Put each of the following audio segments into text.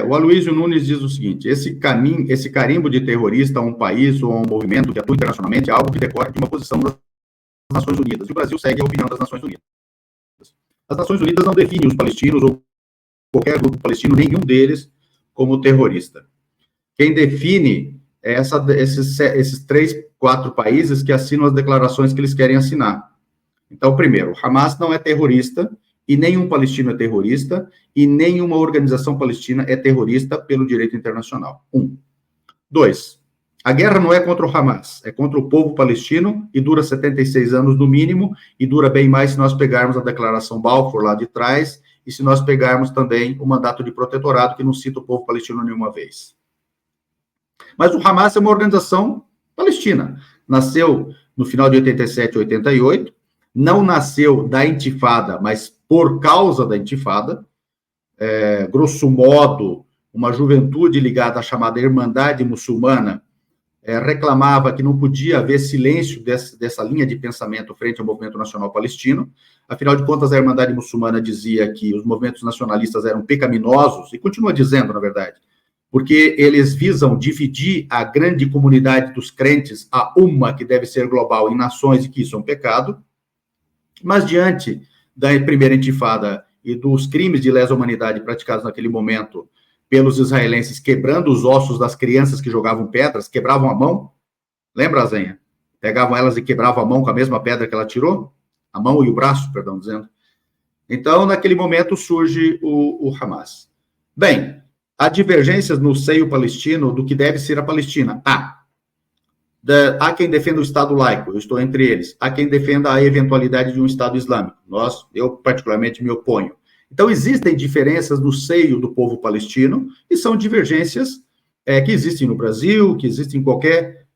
O Aloysio Nunes diz o seguinte: esse carimbo de terrorista a um país ou a um movimento que atua internacionalmente é algo que decorre de uma posição das Nações Unidas, e o Brasil segue a opinião das Nações Unidas. As Nações Unidas não definem os palestinos ou qualquer grupo palestino, nenhum deles, como terrorista. Quem define é esses 3, 4 países que assinam as declarações que eles querem assinar. Então, primeiro, Hamas não é terrorista, e nenhum palestino é terrorista, e nenhuma organização palestina é terrorista pelo direito internacional. 1. 2. A guerra não é contra o Hamas, é contra o povo palestino, e dura 76 anos no mínimo, e dura bem mais se nós pegarmos a Declaração Balfour lá de trás, e se nós pegarmos também o mandato de protetorado, que não cita o povo palestino nenhuma vez. Mas o Hamas é uma organização palestina. Nasceu no final de 87 e 88, não nasceu da intifada, mas por causa da intifada. Grosso modo, uma juventude ligada à chamada Irmandade Muçulmana reclamava que não podia haver silêncio dessa linha de pensamento frente ao movimento nacional palestino. Afinal de contas, a Irmandade Muçulmana dizia que os movimentos nacionalistas eram pecaminosos, e continua dizendo, na verdade, porque eles visam dividir a grande comunidade dos crentes, a Umma, que deve ser global, em nações, e que isso é um pecado. Mas, diante da primeira intifada e dos crimes de lesa humanidade praticados naquele momento pelos israelenses, quebrando os ossos das crianças que jogavam pedras, quebravam a mão, lembra, Zenha? Pegavam elas e quebravam a mão com a mesma pedra que ela tirou? A mão e o braço, perdão, dizendo. Então, naquele momento, surge o Hamas. Bem, há divergências no seio palestino do que deve ser a Palestina. Há quem defenda o Estado laico, eu estou entre eles. Há quem defenda a eventualidade de um Estado islâmico. Eu particularmente me oponho. Então, existem diferenças no seio do povo palestino, e são divergências que existem no Brasil, que existem em qualquer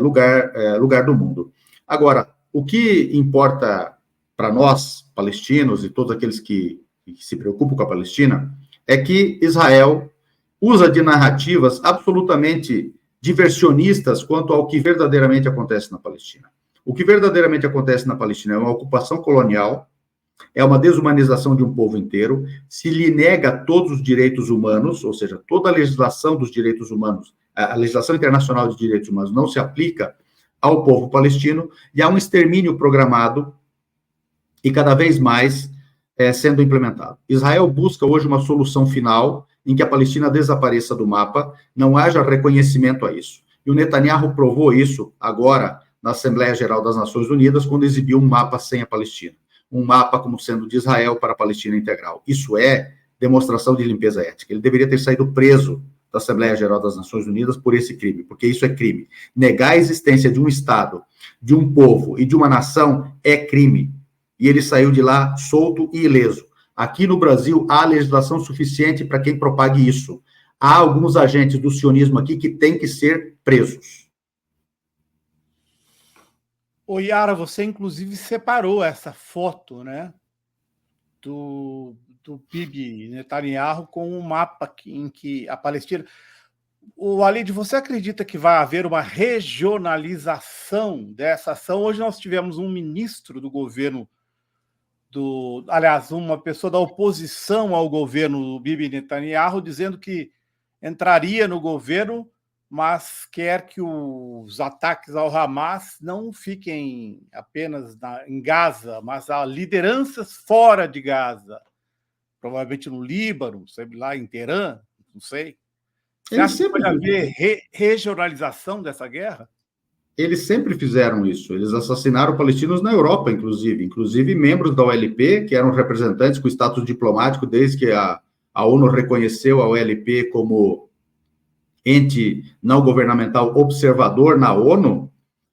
lugar do mundo. Agora, o que importa para nós, palestinos, e todos aqueles que se preocupam com a Palestina, é que Israel usa de narrativas absolutamente diversionistas quanto ao que verdadeiramente acontece na Palestina. O que verdadeiramente acontece na Palestina é uma ocupação colonial, é uma desumanização de um povo inteiro, se lhe nega todos os direitos humanos, ou seja, toda a legislação dos direitos humanos, a legislação internacional de direitos humanos não se aplica ao povo palestino, e há um extermínio programado e cada vez mais sendo implementado. Israel busca hoje uma solução final em que a Palestina desapareça do mapa, não haja reconhecimento a isso. E o Netanyahu provou isso agora na Assembleia Geral das Nações Unidas, quando exibiu um mapa sem a Palestina. Um mapa como sendo de Israel para a Palestina integral. Isso é demonstração de limpeza ética. Ele deveria ter saído preso da Assembleia Geral das Nações Unidas por esse crime, porque isso é crime. Negar a existência de um Estado, de um povo e de uma nação é crime. E ele saiu de lá solto e ileso. Aqui no Brasil, há legislação suficiente para quem propague isso. Há alguns agentes do sionismo aqui que têm que ser presos. Ô, Yara, você inclusive separou essa foto, né, do Bibi Netanyahu com um mapa em que a Palestina... O Walid, você acredita que vai haver uma regionalização dessa ação? Hoje nós tivemos um ministro do governo aliás, uma pessoa da oposição ao governo Bibi Netanyahu dizendo que entraria no governo, mas quer que os ataques ao Hamas não fiquem apenas em Gaza, mas há lideranças fora de Gaza, provavelmente no Líbano, sei lá, em Teherã, não sei. Você acha que pode haver regionalização dessa guerra? Eles sempre fizeram isso. Eles assassinaram palestinos na Europa, inclusive membros da OLP, que eram representantes com status diplomático desde que a ONU reconheceu a OLP como ente não governamental observador na ONU,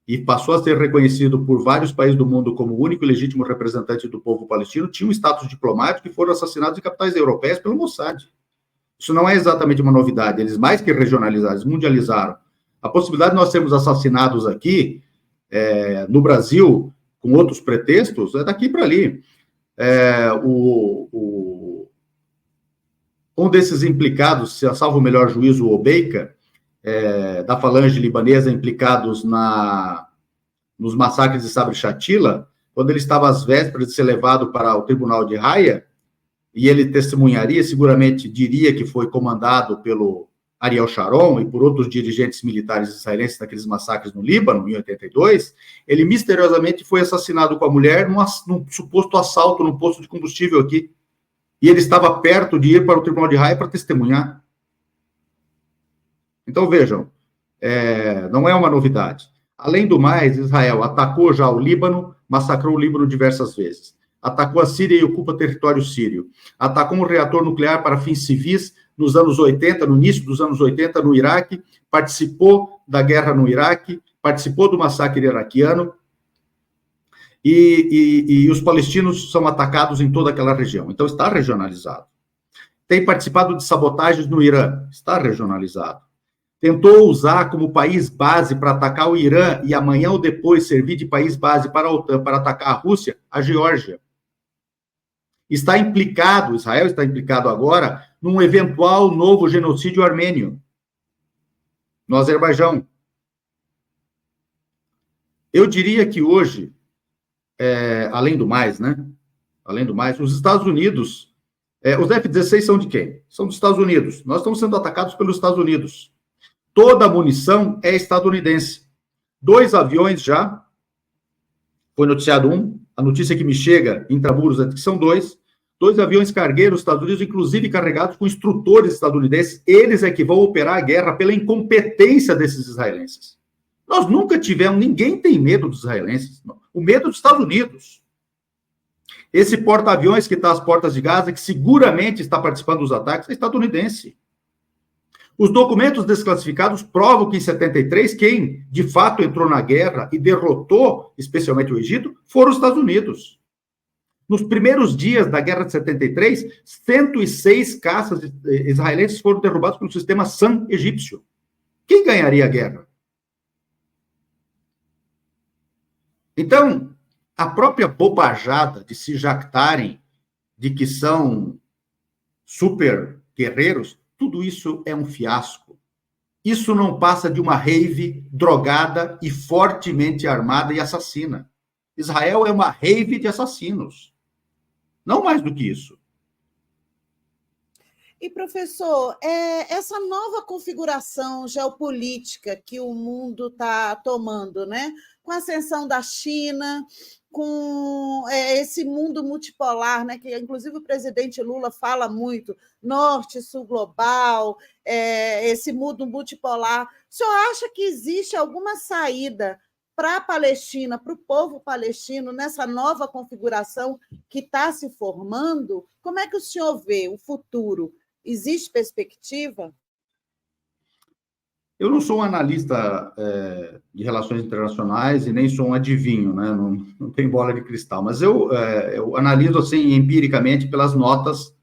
e passou a ser reconhecido por vários países do mundo como o único e legítimo representante do povo palestino, tinham status diplomático e foram assassinados em capitais europeias pelo Mossad. Isso não é exatamente uma novidade. Eles mais que regionalizaram, eles mundializaram. A possibilidade de nós sermos assassinados aqui, no Brasil, com outros pretextos, é daqui para ali. Um desses implicados, se salvo o melhor juízo, o Obeika, da falange libanesa, implicados nos massacres de Sabri Shatila, quando ele estava às vésperas de ser levado para o tribunal de Haia, e ele testemunharia, seguramente diria que foi comandado pelo Ariel Sharon e por outros dirigentes militares israelenses naqueles massacres no Líbano, em 82, ele misteriosamente foi assassinado com a mulher num suposto assalto num posto de combustível aqui. E ele estava perto de ir para o Tribunal de Haia para testemunhar. Então, vejam, não é uma novidade. Além do mais, Israel atacou já o Líbano, massacrou o Líbano diversas vezes. Atacou a Síria e ocupa território sírio. Atacou um reator nuclear para fins civis nos anos 80, no início dos anos 80, no Iraque, participou da guerra no Iraque, participou do massacre iraquiano, e os palestinos são atacados em toda aquela região. Então, está regionalizado. Tem participado de sabotagens no Irã, está regionalizado. Tentou usar como país base para atacar o Irã e amanhã ou depois servir de país base para a OTAN, para atacar a Rússia, a Geórgia. Está implicado, Israel está implicado agora, num eventual novo genocídio armênio no Azerbaijão. Eu diria que hoje, além do mais, os Estados Unidos, os F-16 são de quem? São dos Estados Unidos. Nós estamos sendo atacados pelos Estados Unidos. Toda a munição é estadunidense. 2 aviões já, foi noticiado um, a notícia que me chega intramuros é que são 2 aviões cargueiros Estados Unidos, inclusive carregados com instrutores estadunidenses, eles é que vão operar a guerra pela incompetência desses israelenses. Nós nunca tivemos, ninguém tem medo dos israelenses, não. O medo dos Estados Unidos. Esse porta-aviões que está às portas de Gaza, que seguramente está participando dos ataques, é estadunidense. Os documentos desclassificados provam que em 73, quem de fato entrou na guerra e derrotou, especialmente o Egito, foram os Estados Unidos. Nos primeiros dias da guerra de 73, 106 caças israelenses foram derrubados pelo sistema SAM egípcio. Quem ganharia a guerra? Então, a própria bobajada de se jactarem de que são super guerreiros, tudo isso é um fiasco. Isso não passa de uma rave drogada e fortemente armada e assassina. Israel é uma rave de assassinos. Não mais do que isso. E, professor, essa nova configuração geopolítica que o mundo está tomando, né? Com a ascensão da China, com esse mundo multipolar, né? Que inclusive o presidente Lula fala muito, norte, sul global, esse mundo multipolar. O senhor acha que existe alguma saída para a Palestina, para o povo palestino, nessa nova configuração que está se formando? Como é que o senhor vê o futuro? Existe perspectiva? Eu não sou um analista de relações internacionais e nem sou um adivinho, né? Não tenho bola de cristal, mas eu analiso assim empiricamente pelas notas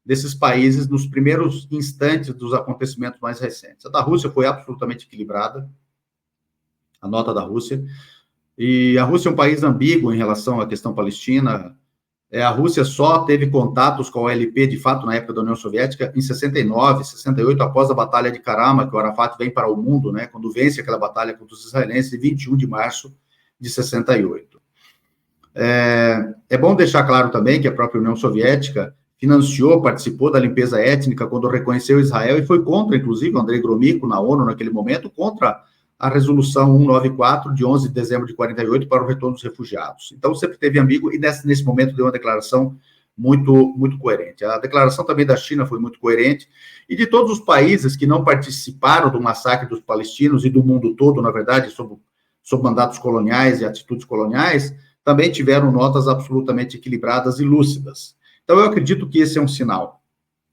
desses países nos primeiros instantes dos acontecimentos mais recentes. A da Rússia foi absolutamente equilibrada, a nota da Rússia, e a Rússia é um país ambíguo em relação à questão palestina. A Rússia só teve contatos com a OLP, de fato, na época da União Soviética, em 69, 68, após a Batalha de Karama, que o Arafat vem para o mundo, né, quando vence aquela batalha contra os israelenses, em 21 de março de 68. É bom deixar claro também que a própria União Soviética financiou, participou da limpeza étnica quando reconheceu Israel e foi contra, inclusive, o Andrei Gromyko, na ONU, naquele momento, contra a resolução 194, de 11 de dezembro de 48, para o retorno dos refugiados. Então, sempre teve ambíguo, e nesse momento deu uma declaração muito, muito coerente. A declaração também da China foi muito coerente, e de todos os países que não participaram do massacre dos palestinos, e do mundo todo, na verdade, sob mandatos coloniais e atitudes coloniais, também tiveram notas absolutamente equilibradas e lúcidas. Então, eu acredito que esse é um sinal.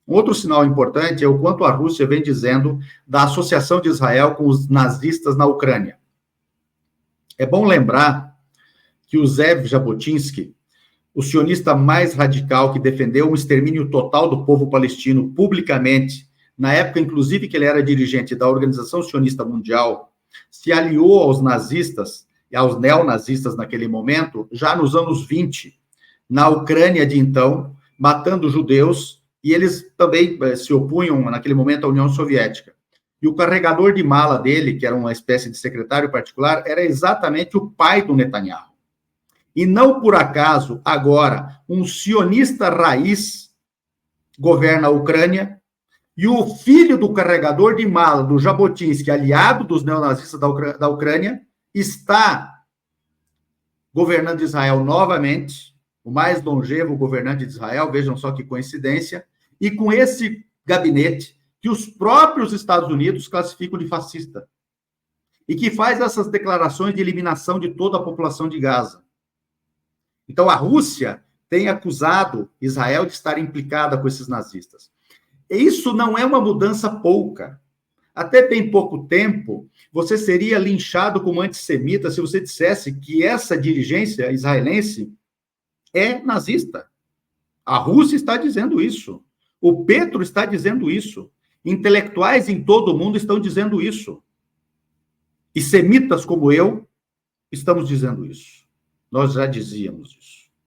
Um outro sinal importante é o quanto a Rússia vem dizendo da associação de Israel com os nazistas na Ucrânia. É bom lembrar que o Zev Jabotinsky, o sionista mais radical que defendeu um extermínio total do povo palestino publicamente, na época, inclusive, que ele era dirigente da Organização Sionista Mundial, se aliou aos nazistas e aos neonazistas naquele momento, já nos anos 20, na Ucrânia de então, matando judeus, e eles também se opunham, naquele momento, à União Soviética. E o carregador de mala dele, que era uma espécie de secretário particular, era exatamente o pai do Netanyahu. E não por acaso, agora, um sionista raiz, governa a Ucrânia, e o filho do carregador de mala do Jabotinsky, aliado dos neonazistas da Ucrânia, está governando Israel novamente, o mais longevo governante de Israel, vejam só que coincidência, e com esse gabinete que os próprios Estados Unidos classificam de fascista, e que faz essas declarações de eliminação de toda a população de Gaza. Então, a Rússia tem acusado Israel de estar implicada com esses nazistas. E isso não é uma mudança pouca. Até bem pouco tempo, você seria linchado como antissemita se você dissesse que essa dirigência israelense é nazista. A Rússia está dizendo isso. O Petro está dizendo isso. Intelectuais em todo o mundo estão dizendo isso. E semitas como eu estamos dizendo isso. Nós já dizíamos isso.